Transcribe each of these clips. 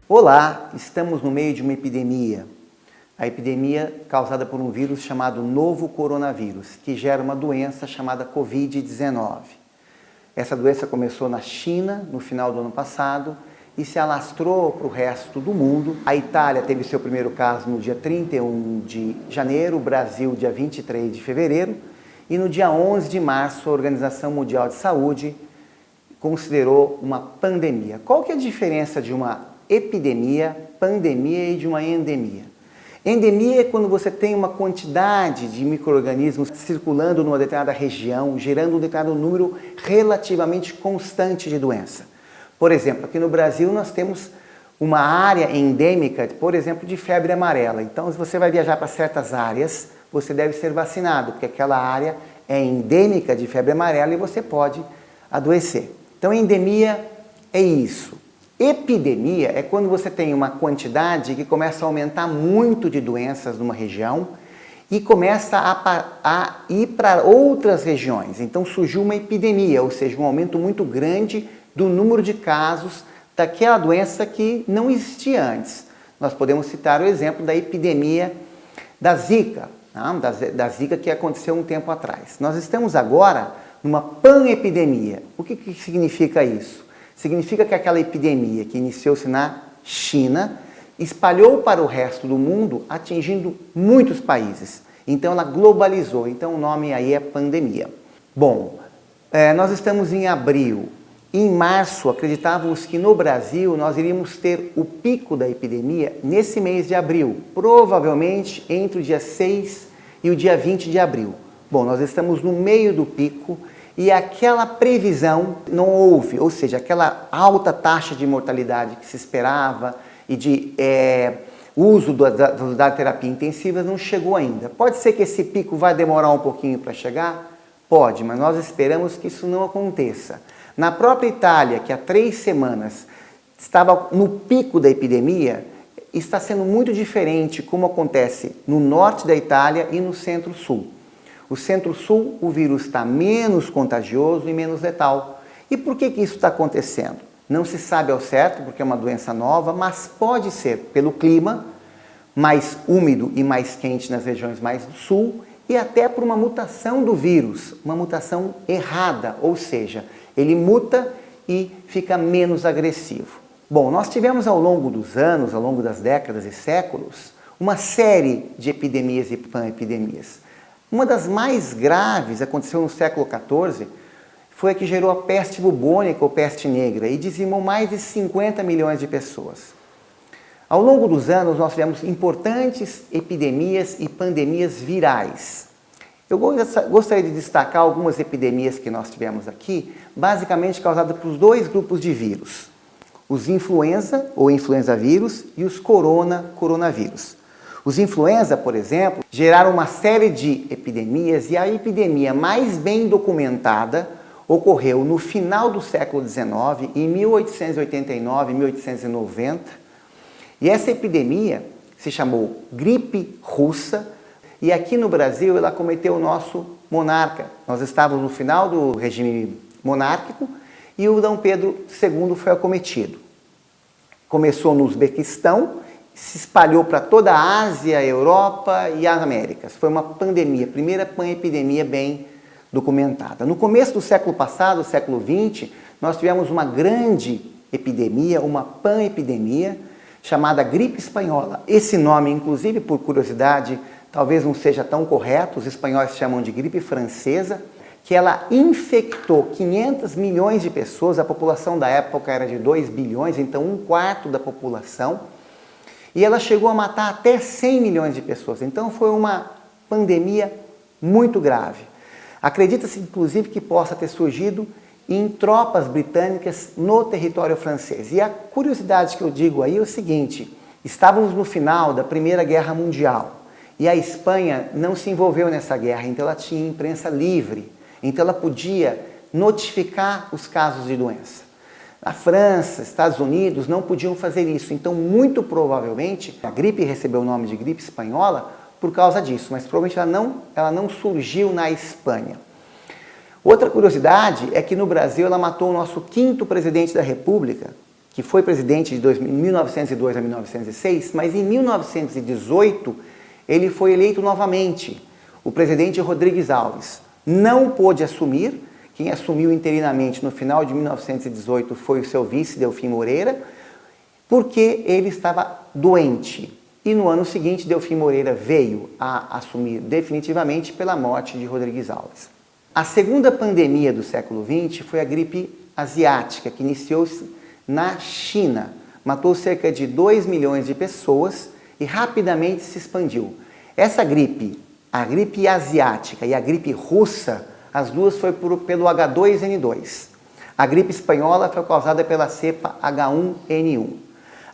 Olá, estamos no meio de uma epidemia. A epidemia causada por um vírus chamado novo coronavírus, que gera uma doença chamada Covid-19. Essa doença começou na China no final do ano passado e se alastrou para o resto do mundo. A Itália teve seu primeiro caso no dia 31 de janeiro, o Brasil dia 23 de fevereiro e no dia 11 de março a Organização Mundial de Saúde considerou uma pandemia. Qual que é a diferença de uma epidemia, pandemia e de uma endemia? Endemia é quando você tem uma quantidade de micro-organismos circulando numa determinada região, gerando um determinado número relativamente constante de doença. Por exemplo, aqui no Brasil nós temos uma área endêmica, por exemplo, de febre amarela. Então, se você vai viajar para certas áreas, você deve ser vacinado, porque aquela área é endêmica de febre amarela e você pode adoecer. Então, endemia é isso. Epidemia é quando você tem uma quantidade que começa a aumentar muito de doenças numa região e começa a ir para outras regiões. Então surgiu uma epidemia, ou seja, um aumento muito grande do número de casos daquela doença que não existia antes. Nós podemos citar o exemplo da epidemia da Zika, da Zika que aconteceu um tempo atrás. Nós estamos agora numa panepidemia. O que significa isso? Significa que aquela epidemia que iniciou-se na China espalhou para o resto do mundo, atingindo muitos países. Então ela globalizou, então o nome aí é pandemia. Bom, nós estamos em abril. Em março, acreditávamos que no Brasil nós iríamos ter o pico da epidemia nesse mês de abril, provavelmente entre o dia 6 e o dia 20 de abril. Bom, nós estamos no meio do pico, e aquela previsão não houve, ou seja, aquela alta taxa de mortalidade que se esperava e de uso da terapia intensiva não chegou ainda. Pode ser que esse pico vai demorar um pouquinho para chegar? Pode, mas nós esperamos que isso não aconteça. Na própria Itália, que há 3 semanas estava no pico da epidemia, está sendo muito diferente como acontece no norte da Itália e no centro-sul. O centro-sul, o vírus está menos contagioso e menos letal. E por que isso está acontecendo? Não se sabe ao certo, porque é uma doença nova, mas pode ser pelo clima mais úmido e mais quente nas regiões mais do sul e até por uma mutação do vírus, uma mutação errada, ou seja, ele muta e fica menos agressivo. Bom, nós tivemos ao longo dos anos, ao longo das décadas e séculos, uma série de epidemias e panepidemias. Uma das mais graves aconteceu no século XIV, foi a que gerou a peste bubônica ou peste negra e dizimou mais de 50 milhões de pessoas. Ao longo dos anos, nós tivemos importantes epidemias e pandemias virais. Eu gostaria de destacar algumas epidemias que nós tivemos aqui, basicamente causadas por 2 grupos de vírus. Os influenza ou influenza vírus e os coronavírus. Os influenza, por exemplo, geraram uma série de epidemias e a epidemia mais bem documentada ocorreu no final do século XIX, em 1889, 1890. E essa epidemia se chamou gripe russa e aqui no Brasil ela acometeu o nosso monarca. Nós estávamos no final do regime monárquico e o D. Pedro II foi acometido. Começou no Uzbequistão, se espalhou para toda a Ásia, a Europa e as Américas. Foi uma pandemia, primeira panepidemia bem documentada. No começo do século passado, século XX, nós tivemos uma grande epidemia, uma panepidemia, chamada gripe espanhola. Esse nome, inclusive, por curiosidade, talvez não seja tão correto, os espanhóis chamam de gripe francesa, que ela infectou 500 milhões de pessoas, a população da época era de 2 bilhões, então 1/4 da população, e ela chegou a matar até 100 milhões de pessoas. Então foi uma pandemia muito grave. Acredita-se, inclusive, que possa ter surgido em tropas britânicas no território francês. E a curiosidade que eu digo aí é o seguinte: estávamos no final da Primeira Guerra Mundial e a Espanha não se envolveu nessa guerra, então ela tinha imprensa livre, então ela podia notificar os casos de doença. A França, Estados Unidos não podiam fazer isso, então muito provavelmente a gripe recebeu o nome de gripe espanhola por causa disso, mas provavelmente ela não surgiu na Espanha. Outra curiosidade é que no Brasil ela matou o nosso 5º presidente da República, que foi presidente de 1902 a 1906, mas em 1918 ele foi eleito novamente, o presidente Rodrigues Alves. Não pôde assumir, quem assumiu interinamente no final de 1918 foi o seu vice, Delfim Moreira, porque ele estava doente. E no ano seguinte, Delfim Moreira veio a assumir definitivamente pela morte de Rodrigues Alves. A segunda pandemia do século XX foi a gripe asiática, que iniciou-se na China. Matou cerca de 2 milhões de pessoas e rapidamente se expandiu. Essa gripe, a gripe asiática e a gripe russa, as duas foi pelo H2N2. A gripe espanhola foi causada pela cepa H1N1.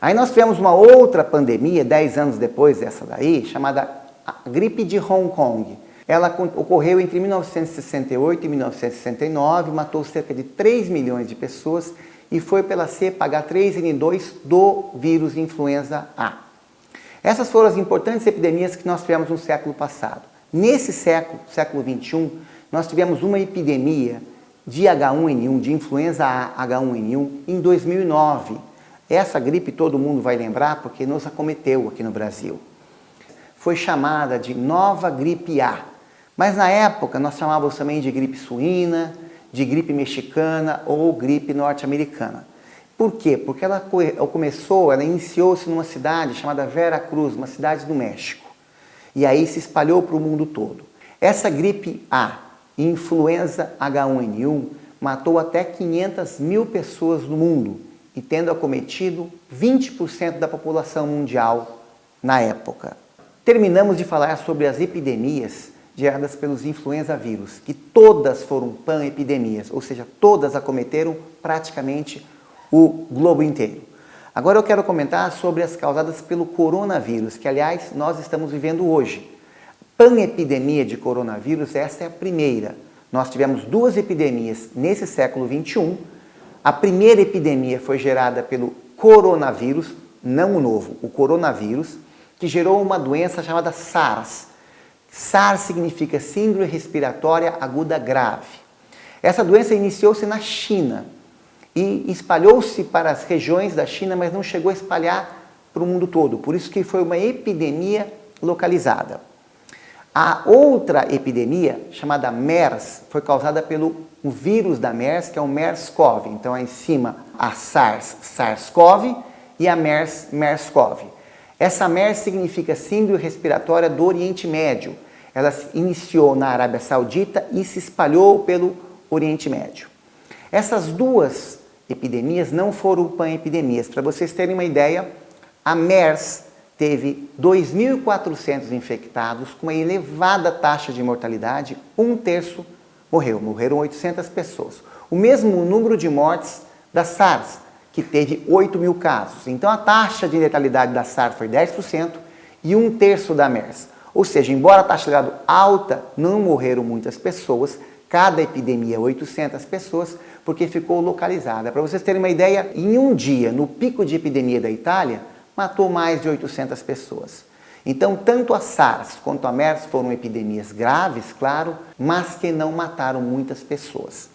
Aí nós tivemos uma outra pandemia, 10 anos depois dessa daí, chamada gripe de Hong Kong. Ela ocorreu entre 1968 e 1969, matou cerca de 3 milhões de pessoas e foi pela cepa H3N2 do vírus influenza A. Essas foram as importantes epidemias que nós tivemos no século passado. Nesse século XXI, nós tivemos uma epidemia de H1N1, de influenza A H1N1, em 2009. Essa gripe todo mundo vai lembrar porque nos acometeu aqui no Brasil. Foi chamada de nova gripe A, mas na época nós chamávamos também de gripe suína, de gripe mexicana ou gripe norte-americana. Por quê? Porque ela iniciou-se numa cidade chamada Vera Cruz, uma cidade do México. E aí se espalhou para o mundo todo. Essa gripe A, influenza H1N1, matou até 500 mil pessoas no mundo e tendo acometido 20% da população mundial na época. Terminamos de falar sobre as epidemias geradas pelos influenza vírus, que todas foram pan-epidemias, ou seja, todas acometeram praticamente o globo inteiro. Agora eu quero comentar sobre as causadas pelo coronavírus, que aliás nós estamos vivendo hoje. Pan-epidemia de coronavírus, essa é a primeira. Nós tivemos 2 epidemias nesse século XXI. A primeira epidemia foi gerada pelo coronavírus, não o novo, o coronavírus, que gerou uma doença chamada SARS. SARS significa Síndrome Respiratória Aguda Grave. Essa doença iniciou-se na China e espalhou-se para as regiões da China, mas não chegou a espalhar para o mundo todo. Por isso que foi uma epidemia localizada. A outra epidemia, chamada MERS, foi causada pelo vírus da MERS, que é o MERS-CoV. Então, é em cima a SARS, SARS-CoV, e a MERS, MERS-CoV. Essa MERS significa Síndrome Respiratória do Oriente Médio. Ela se iniciou na Arábia Saudita e se espalhou pelo Oriente Médio. Essas 2 epidemias não foram pan-epidemias. Para vocês terem uma ideia, a MERS teve 2.400 infectados, com uma elevada taxa de mortalidade, 1/3 morreu, morreram 800 pessoas. O mesmo número de mortes da SARS, que teve 8 mil casos. Então a taxa de letalidade da SARS foi 10% e 1/3 da MERS. Ou seja, embora a taxa de letalidade alta, não morreram muitas pessoas, cada epidemia 800 pessoas, porque ficou localizada. Para vocês terem uma ideia, em um dia, no pico de epidemia da Itália, matou mais de 800 pessoas. Então, tanto a SARS quanto a MERS foram epidemias graves, claro, mas que não mataram muitas pessoas.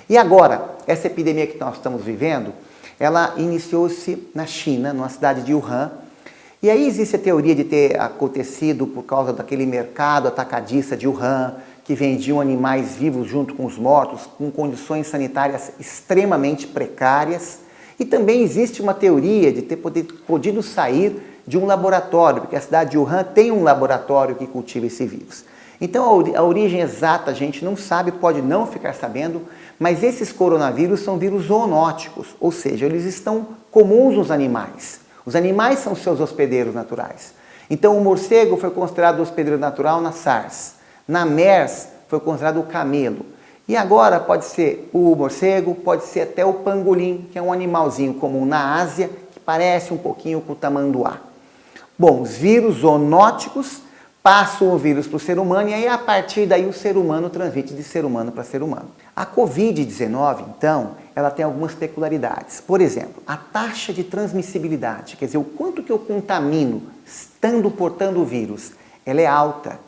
E agora, essa epidemia que nós estamos vivendo, ela iniciou-se na China, numa cidade de Wuhan, e aí existe a teoria de ter acontecido por causa daquele mercado atacadista de Wuhan, que vendiam animais vivos junto com os mortos, com condições sanitárias extremamente precárias. E também existe uma teoria de ter podido sair de um laboratório, porque a cidade de Wuhan tem um laboratório que cultiva esse vírus. Então a origem exata a gente não sabe, pode não ficar sabendo, mas esses coronavírus são vírus zoonóticos, ou seja, eles estão comuns nos animais. Os animais são seus hospedeiros naturais. Então o morcego foi considerado hospedeiro natural na SARS. Na MERS foi considerado o camelo. E agora pode ser o morcego, pode ser até o pangolim, que é um animalzinho comum na Ásia, que parece um pouquinho com o tamanduá. Bom, os vírus zoonóticos passam o vírus para o ser humano e aí a partir daí o ser humano transmite de ser humano para ser humano. A Covid-19, então, ela tem algumas peculiaridades. Por exemplo, a taxa de transmissibilidade, quer dizer, o quanto que eu contamino estando portando o vírus, ela é alta.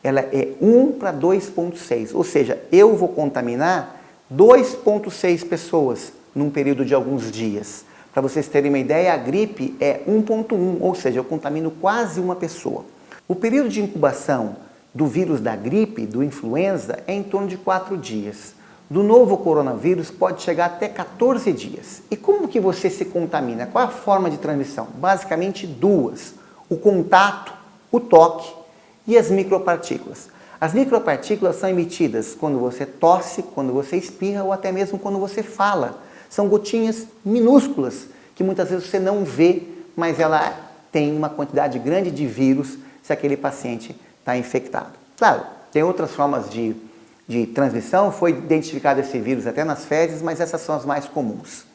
Ela é 1 para 2,6, ou seja, eu vou contaminar 2,6 pessoas num período de alguns dias. Para vocês terem uma ideia, a gripe é 1,1, ou seja, eu contamino quase uma pessoa. O período de incubação do vírus da gripe, do influenza, é em torno de 4 dias. Do novo coronavírus pode chegar até 14 dias. E como que você se contamina? Qual é a forma de transmissão? Basicamente duas: o contato, o toque e as micropartículas. As micropartículas são emitidas quando você tosse, quando você espirra ou até mesmo quando você fala. São gotinhas minúsculas que muitas vezes você não vê, mas ela tem uma quantidade grande de vírus se aquele paciente está infectado. Claro, tem outras formas de transmissão, foi identificado esse vírus até nas fezes, mas essas são as mais comuns.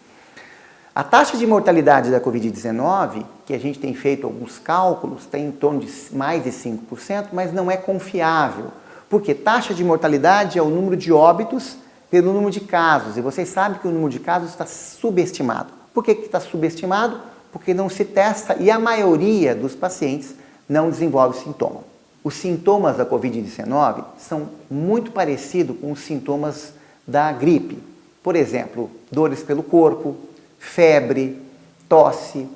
A taxa de mortalidade da Covid-19, que a gente tem feito alguns cálculos, tem em torno de mais de 5%, mas não é confiável, porque taxa de mortalidade é o número de óbitos pelo número de casos, e vocês sabem que o número de casos está subestimado. Por que está subestimado? Porque não se testa e a maioria dos pacientes não desenvolve sintoma. Os sintomas da Covid-19 são muito parecidos com os sintomas da gripe. Por exemplo, dores pelo corpo, febre, tosse,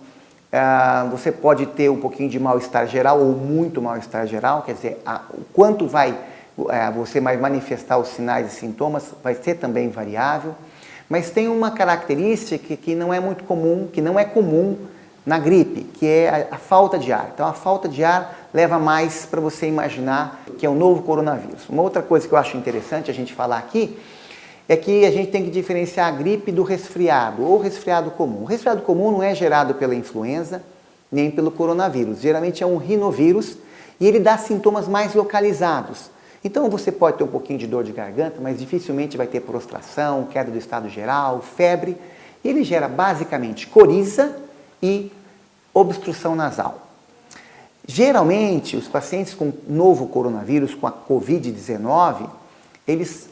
você pode ter um pouquinho de mal-estar geral ou muito mal-estar geral, quer dizer, o quanto você vai manifestar os sinais e sintomas vai ser também variável, mas tem uma característica que não é muito comum, que não é comum na gripe, que é a falta de ar. Então a falta de ar leva mais para você imaginar que é o novo coronavírus. Uma outra coisa que eu acho interessante a gente falar aqui é que a gente tem que diferenciar a gripe do resfriado ou resfriado comum. O resfriado comum não é gerado pela influenza nem pelo coronavírus. Geralmente é um rinovírus e ele dá sintomas mais localizados. Então você pode ter um pouquinho de dor de garganta, mas dificilmente vai ter prostração, queda do estado geral, febre. Ele gera basicamente coriza e obstrução nasal. Geralmente, os pacientes com novo coronavírus, com a Covid-19,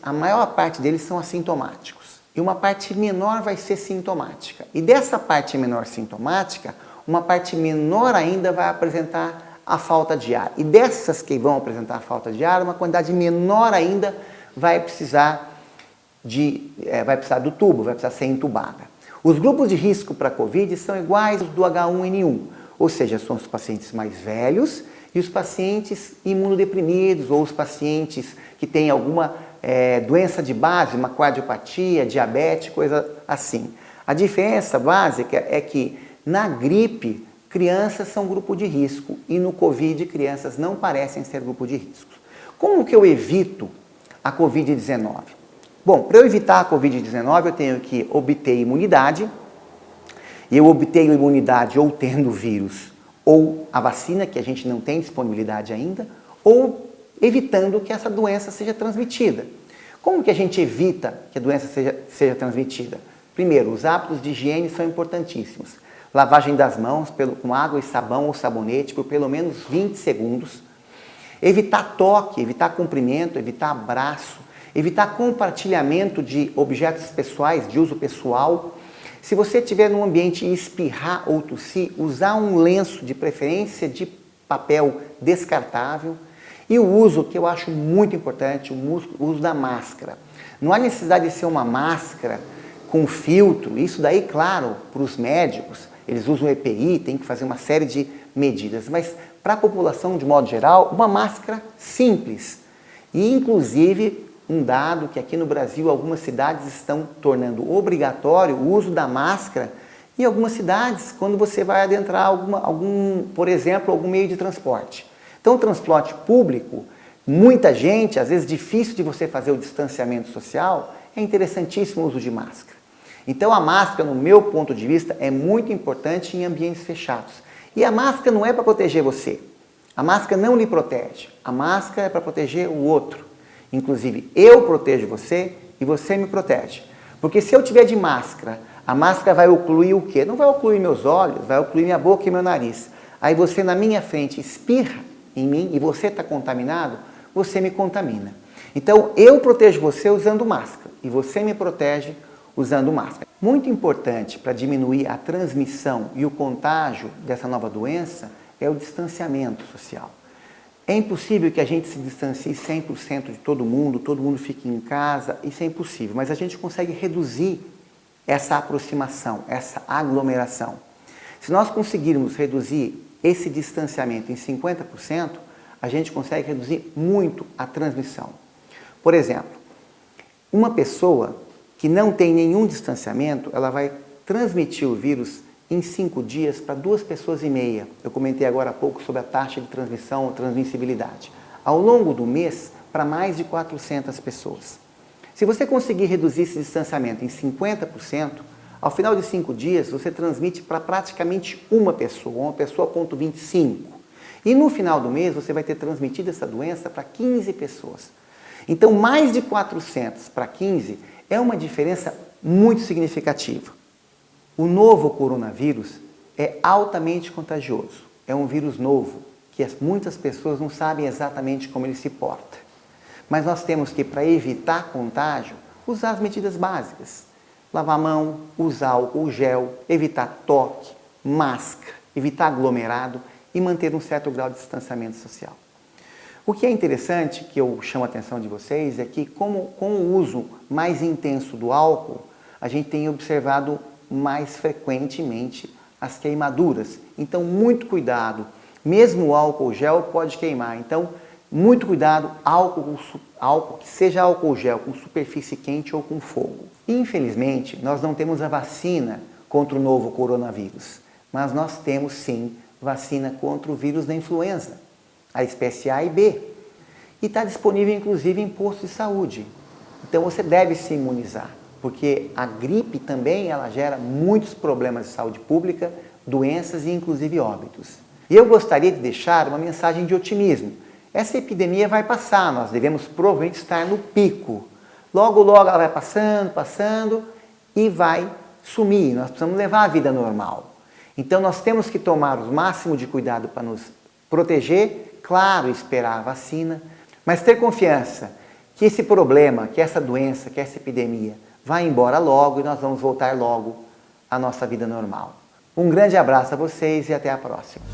a maior parte deles são assintomáticos. E uma parte menor vai ser sintomática. E dessa parte menor sintomática, uma parte menor ainda vai apresentar a falta de ar. E dessas que vão apresentar a falta de ar, uma quantidade menor ainda vai precisar do tubo, vai precisar ser entubada. Os grupos de risco para a Covid são iguais aos do H1N1, ou seja, são os pacientes mais velhos e os pacientes imunodeprimidos ou os pacientes que têm alguma doença de base, uma cardiopatia, diabetes, coisa assim. A diferença básica é que na gripe, crianças são grupo de risco e no Covid, crianças não parecem ser grupo de risco. Como que eu evito a Covid-19? Bom, para eu evitar a Covid-19, eu tenho que obter imunidade. E eu obtenho imunidade ou tendo o vírus ou a vacina, que a gente não tem disponibilidade ainda, ou evitando que essa doença seja transmitida. Como que a gente evita que a doença seja transmitida? Primeiro, os hábitos de higiene são importantíssimos. Lavagem das mãos com água e sabão ou sabonete por pelo menos 20 segundos. Evitar toque, evitar cumprimento, evitar abraço, evitar compartilhamento de objetos pessoais, de uso pessoal. Se você estiver num ambiente e espirrar ou tossir, usar um lenço, de preferência de papel descartável. E o uso, que eu acho muito importante, o uso da máscara. Não há necessidade de ser uma máscara com filtro. Isso daí, claro, para os médicos, eles usam EPI, tem que fazer uma série de medidas. Mas para a população, de modo geral, uma máscara simples. E, inclusive, um dado que aqui no Brasil algumas cidades estão tornando obrigatório o uso da máscara em algumas cidades quando você vai adentrar por exemplo, algum meio de transporte. Então, o transporte público, muita gente, às vezes difícil de você fazer o distanciamento social, é interessantíssimo o uso de máscara. Então, a máscara, no meu ponto de vista, é muito importante em ambientes fechados. E a máscara não é para proteger você. A máscara não lhe protege. A máscara é para proteger o outro. Inclusive, eu protejo você e você me protege. Porque se eu tiver de máscara, a máscara vai ocluir o quê? Não vai ocluir meus olhos, vai ocluir minha boca e meu nariz. Aí você na minha frente espirra em mim e você está contaminado, você me contamina. Então, eu protejo você usando máscara e você me protege usando máscara. Muito importante para diminuir a transmissão e o contágio dessa nova doença é o distanciamento social. É impossível que a gente se distancie 100% de todo mundo fique em casa, isso é impossível, mas a gente consegue reduzir essa aproximação, essa aglomeração. Se nós conseguirmos reduzir esse distanciamento em 50%, a gente consegue reduzir muito a transmissão. Por exemplo, uma pessoa que não tem nenhum distanciamento, ela vai transmitir o vírus em 5 dias para 2,5 pessoas. Eu comentei agora há pouco sobre a taxa de transmissão ou transmissibilidade. Ao longo do mês, para mais de 400 pessoas. Se você conseguir reduzir esse distanciamento em 50%, ao final de 5 dias, você transmite para praticamente uma pessoa 0,25. E no final do mês, você vai ter transmitido essa doença para 15 pessoas. Então, mais de 400 para 15 é uma diferença muito significativa. O novo coronavírus é altamente contagioso. É um vírus novo, que muitas pessoas não sabem exatamente como ele se porta. Mas nós temos que, para evitar contágio, usar as medidas básicas. Lavar a mão, usar álcool gel, evitar toque, máscara, evitar aglomerado e manter um certo grau de distanciamento social. O que é interessante, que eu chamo a atenção de vocês, é que com o uso mais intenso do álcool, a gente tem observado mais frequentemente as queimaduras. Então, muito cuidado. Mesmo o álcool gel pode queimar. Então, muito cuidado, álcool que seja álcool gel com superfície quente ou com fogo. Infelizmente, nós não temos a vacina contra o novo coronavírus, mas nós temos sim vacina contra o vírus da influenza, a espécie A e B. E está disponível inclusive em postos de saúde. Então você deve se imunizar, porque a gripe também ela gera muitos problemas de saúde pública, doenças e inclusive óbitos. E eu gostaria de deixar uma mensagem de otimismo. Essa epidemia vai passar, nós devemos provavelmente estar no pico. Logo, logo ela vai passando e vai sumir. Nós precisamos levar a vida normal. Então nós temos que tomar o máximo de cuidado para nos proteger, claro, esperar a vacina, mas ter confiança que esse problema, que essa doença, que essa epidemia vai embora logo e nós vamos voltar logo à nossa vida normal. Um grande abraço a vocês e até a próxima.